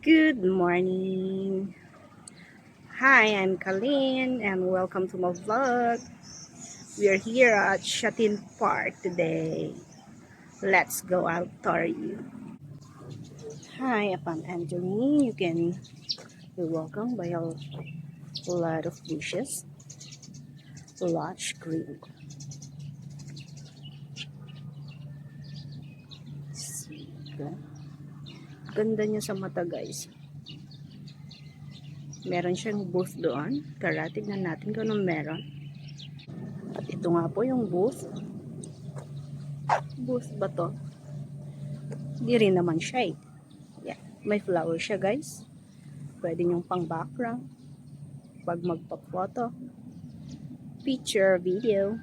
Good morning. Hi, I'm Kalin and welcome to my vlog. We are here at Shatin Park today. Let's go out you. Hi, upon entering, you can be welcomed by a lot of bushes, lush green. See, ganda niya sa mata guys. Meron siyang booth doon. Tara, tignan natin kung anong meron. At ito nga po yung booth. Booth ba to? Hindi rin naman siya eh. Yeah. May flower siya guys. Pwede nyong pang background. Pag magpa-photo. Picture, video.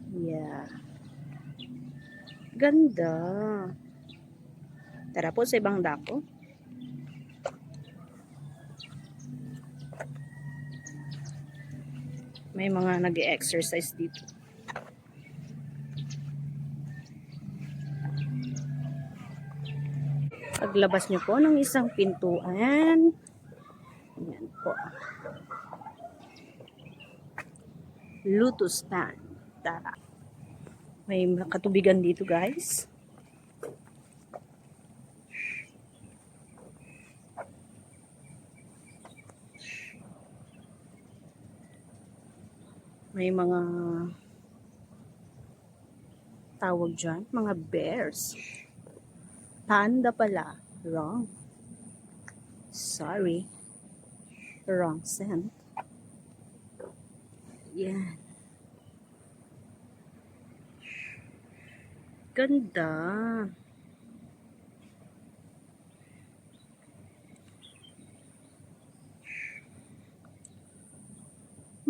Yeah. Ganda. Tara po sa ibang dako. May mga nag-exercise dito. Paglabas nyo po ng isang pintuan. Ayan po. Lotus stand. Tara. May katubigan dito guys. May mga tawag dyan. Mga bears. Panda pala. Wrong. Sorry. Wrong scent. Yan. Ganda.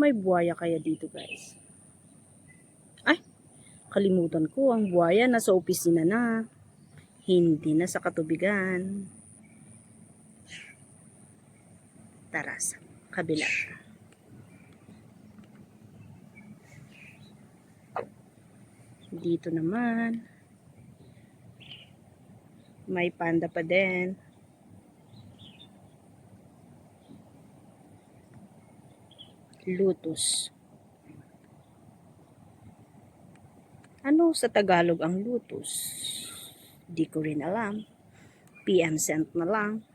May buhaya kaya dito guys? Ay, kalimutan ko. Ang buhaya nasa opisina na. Hindi na sa katubigan. Tara sa kabila. Dito naman. May panda pa din. Lotus. Ano sa Tagalog ang lotus? Di ko rin alam. PM scent na lang.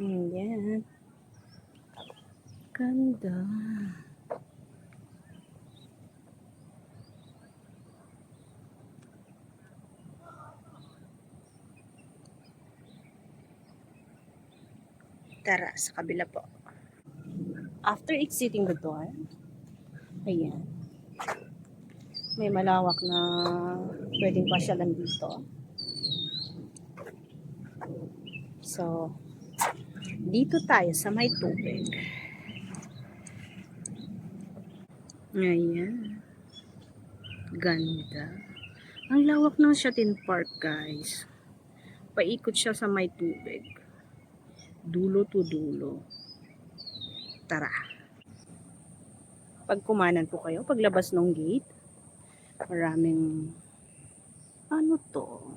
Yan. Ganda. Tara sa kabila po. After exiting the door, ayan. May malawak na pwedeng pasyalan dito. So, dito tayo sa may tubig. Ayan. Ganda. Ang lawak ng Shatin Park, guys. Paikot siya sa may tubig. Dulo to dulo. Tara. Pag kumanan po kayo, paglabas ng gate, maraming ano to?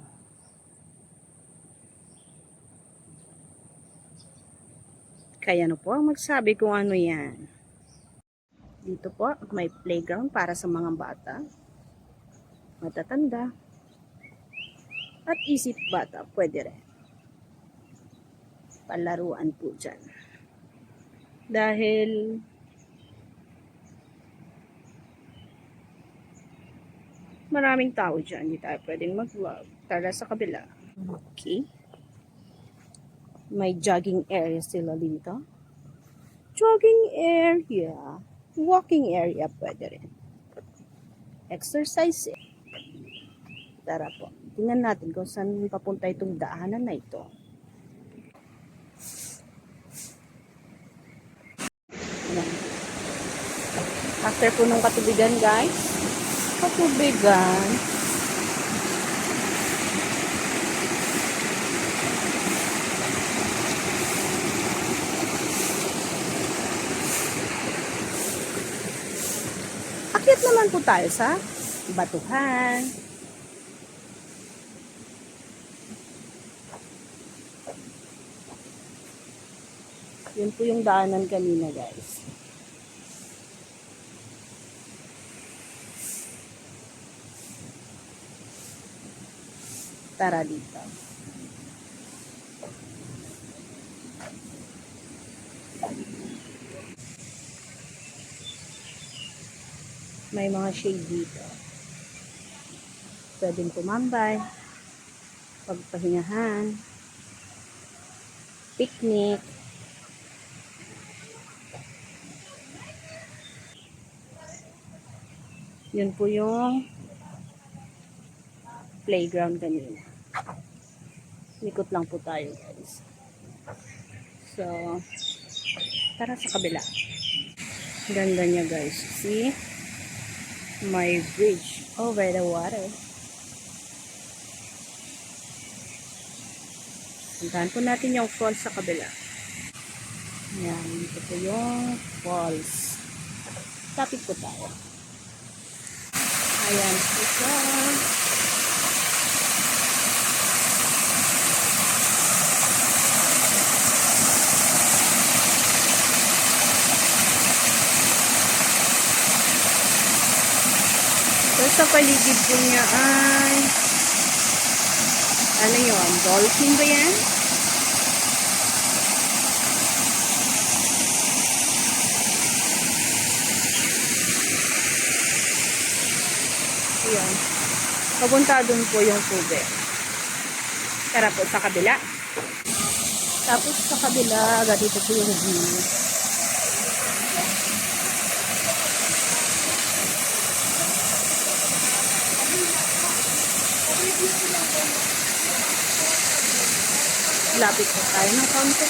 Kaya ano po ang magsabi kung ano yan. Dito po, may playground para sa mga bata, matatanda, at isip bata, pwede rin. Palaruan po dyan. Dahil maraming tao dyan, hindi tayo pwedeng mag-vlog. Tara sa kabila. Okay. May jogging area sila dito. Jogging area. Walking area pwede rin. Exercise. Tara po. Tingnan natin kung saan papunta itong daanan na ito. Ayan. After po nung katubigan guys. Katubigan. Akyat naman po tayo sa batuhan. Yun po yung daanan kanina, guys. Tara dito. May mga shade dito. Pwedeng tumambay, pagpahingahan, picnic. Yun po yung playground kanina. Ikot lang po tayo, guys. So, tara sa kabila. Ganda niya, guys. See? My bridge over the water. Puntahan po natin yung falls sa kabila. Yan. Ito po yung falls. Tapit po tayo. Ayan po siya. So, sa paligid po niya ay ano yun? Dolphin ba yan? Ayan. Papunta dun po yung tubig. Tara po sa kabila. Tapos sa kabila, ganito po yung view. Lapit po tayo ng kaunti.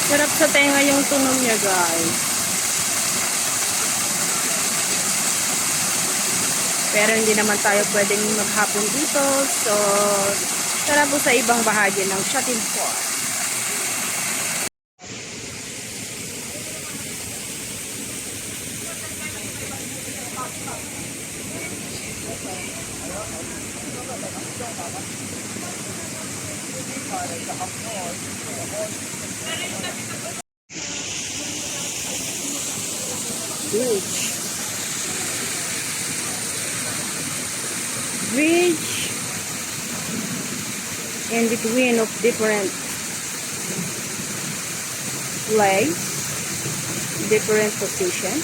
Sarap sa tenga yung tunog niya, guys. Pero hindi naman tayo pwedeng maghapon dito. So, tara po sa ibang bahagi ng Shatin Park. Bridge in between of different legs, different position.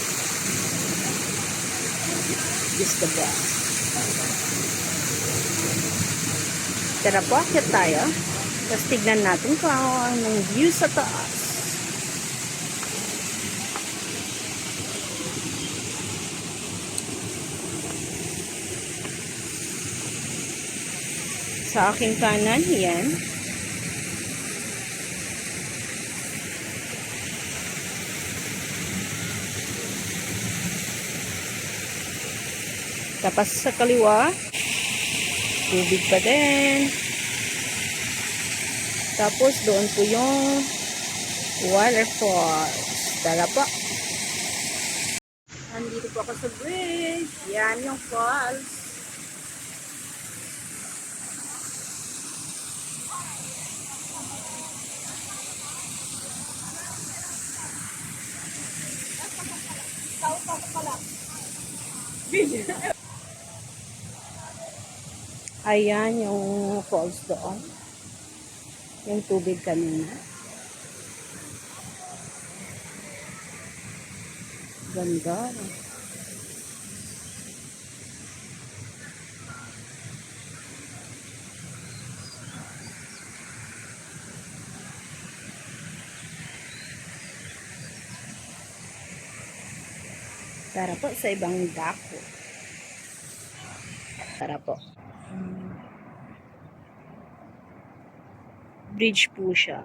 Is the best. Tara po, akit tayo. Tapos tignan natin kung anong view sa taas. Sa aking kanan, yan. Tapos sa kaliwa, tubig pa din. Tapos doon po yung waterfalls. Tara po. Nandito po ako sa bridge. Yan yung falls. Ayan yung falls doon. Yung tubig kanina. Ganda. Tara po sa ibang dako. Tara po. Bridge po siya.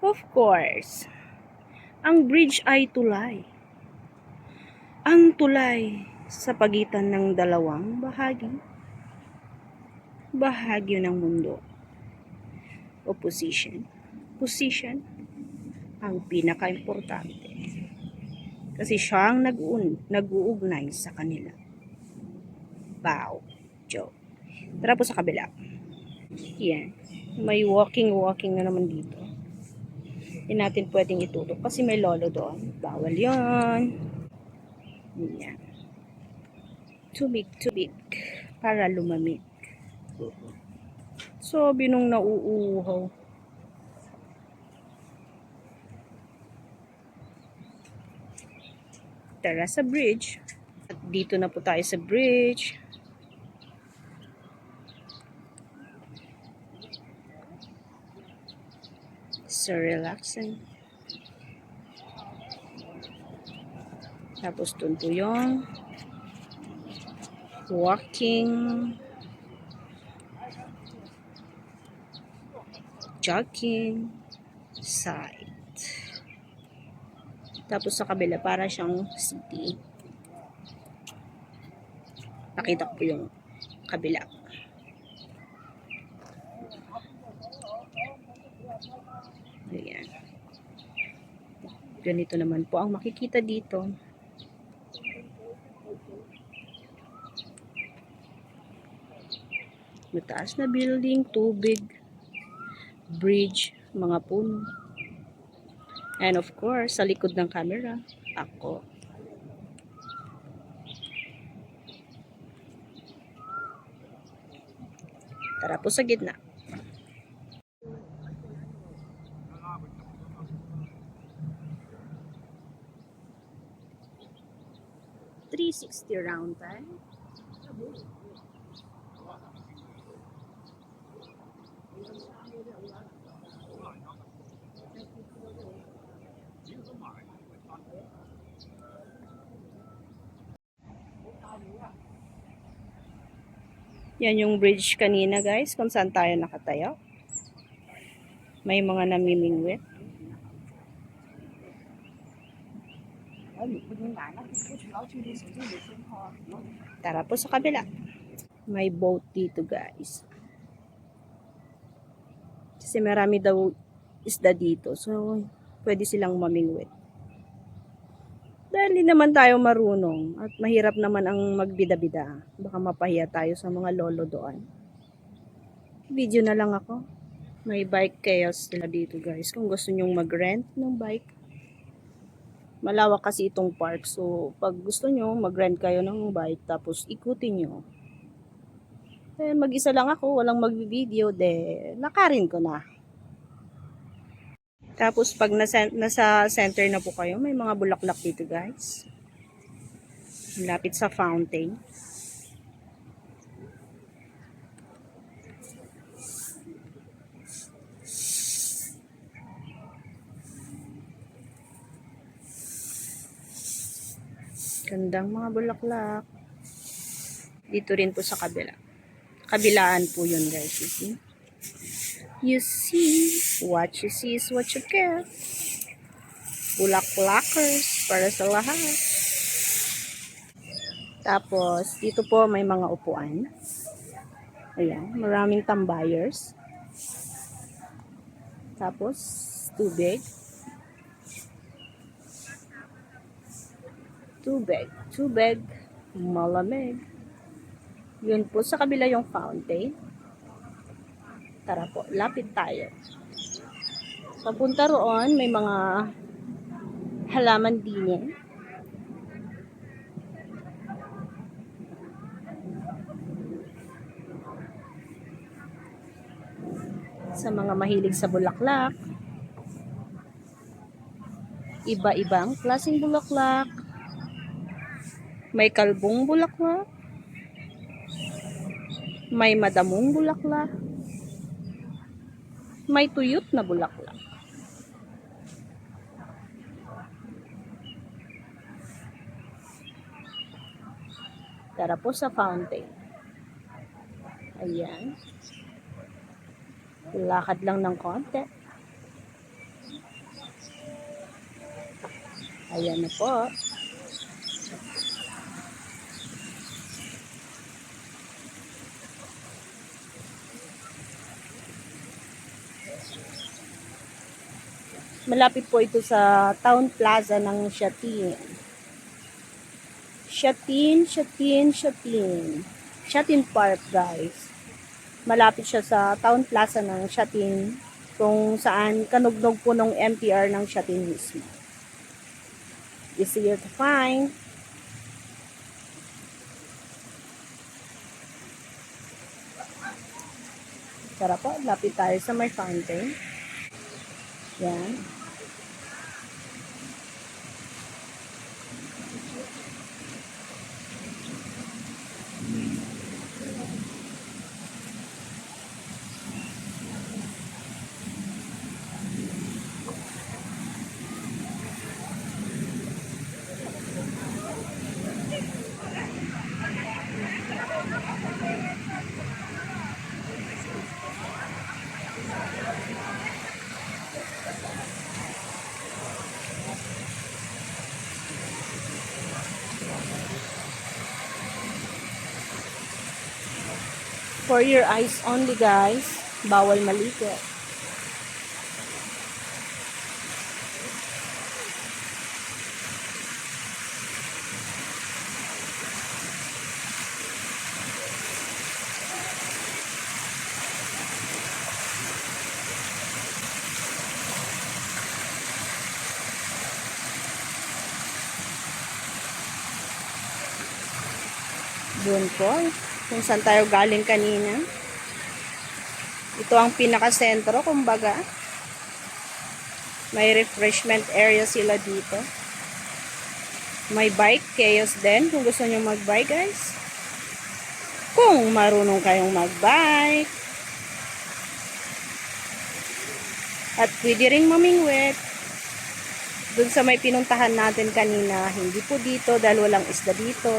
Of course, ang bridge ay tulay. Ang tulay sa pagitan ng dalawang bahagi ng mundo. O position. ang pinaka-importante. Kasi siya ang nag-uugnay sa kanila. Bow. Joke. Tara po sa kabila. Yan. May walking na naman dito. Hindi natin pwedeng itutok kasi may lolo doon. Bawal yon. Yan. Tubig. Para lumamig. So, binong nauuhaw. Tara sa bridge. At dito na po tayo sa bridge. So relaxing. Tapos dun po yung walking, jogging side. Tapos sa kabila para siyang city. Nakita ko po yung kabila. Ayan. Ganito naman po ang makikita dito. Mataas na building, tubig, bridge, mga puno. And of course, sa likod ng camera, ako. Tara po sa gitna. 360 round time. Yan yung bridge kanina guys, kung saan tayo nakatayo. May mga namimingwit. Tara po sa kabila. May boat dito guys. Kasi marami daw isda dito. So, pwede silang mamingwit. Dahil hindi naman tayo marunong at mahirap naman ang magbida-bida. Baka mapahiya tayo sa mga lolo doon. Video na lang ako. May bike chaos sila dito guys. Kung gusto nyong mag-rent ng bike. Malawak kasi itong park. So, pag gusto nyo, mag-rent kayo ng bike. Tapos, ikutin nyo. Eh, mag-isa lang ako. Walang mag-video. Lakarin ko na. Tapos, pag nasa center na po kayo, may mga bulaklak dito guys. Lapit sa fountain. Gandang mga bulaklak. Dito rin po sa kabila. Kabilaan po yun guys. You see? You see. What you see is what you get. Bulaklakers para sa lahat. Tapos, dito po may mga upuan. Ayan. Maraming tambayers. Tapos, tubig. Tubig, malamig. Yun po, sa kabila yung fountain. Tara po, lapit tayo. Papunta roon, may mga halaman din. Sa mga mahilig sa bulaklak. Iba-ibang klaseng bulaklak. May kalbong bulaklak. May madamong bulaklak. May tuyot na bulaklak. Tara po sa fountain. Ayan. Lakad lang ng konti. Ayan na po. Malapit po ito sa Town Plaza ng Shatin. Shatin Park, guys. Malapit siya sa Town Plaza ng Shatin, kung saan kanugnog po ng MTR ng Shatin mismo. Easier to find. Tara po, lapit tayo sa may fountain. Yan. For your eyes only, guys. Bawal malikot. Doon po, kung saan tayo galing kanina. Ito ang pinaka-sentro, kumbaga. May refreshment area sila dito. May bike, chaos din, kung gusto nyo mag-bike, guys. Kung marunong kayong mag-bike. At pwede rin mamingwit. Doon sa may pinuntahan natin kanina, hindi po dito dahil walang isda dito.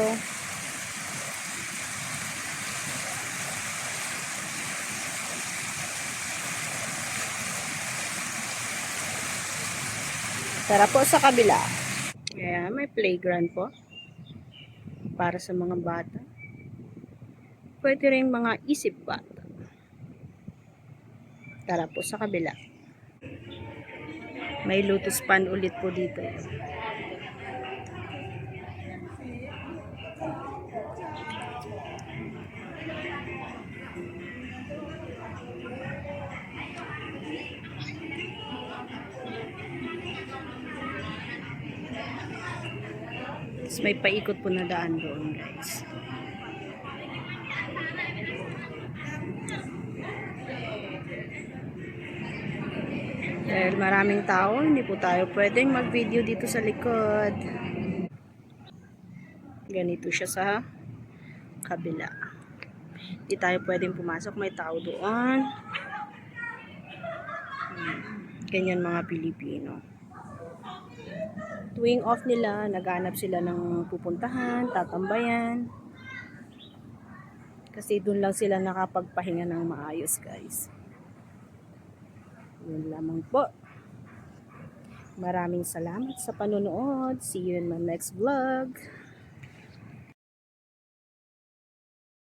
Tara po sa kabila. Kaya may playground po para sa mga bata. Pwede rin mga isip bata. Tara po sa kabila. May lotus pond ulit po dito. Tapos may paikot po na daan doon, guys. Dahil maraming tao, hindi po tayo pwedeng mag-video dito sa likod. Ganito siya sa kabila. Hindi tayo pwedeng pumasok, may tao doon. Ganyan mga Pilipino. Tuwing off nila, naghanap sila ng pupuntahan, tatambayan. Kasi doon lang sila nakapagpahinga ng maayos, guys. Yun lamang po. Maraming salamat sa panonood. See you in my next vlog.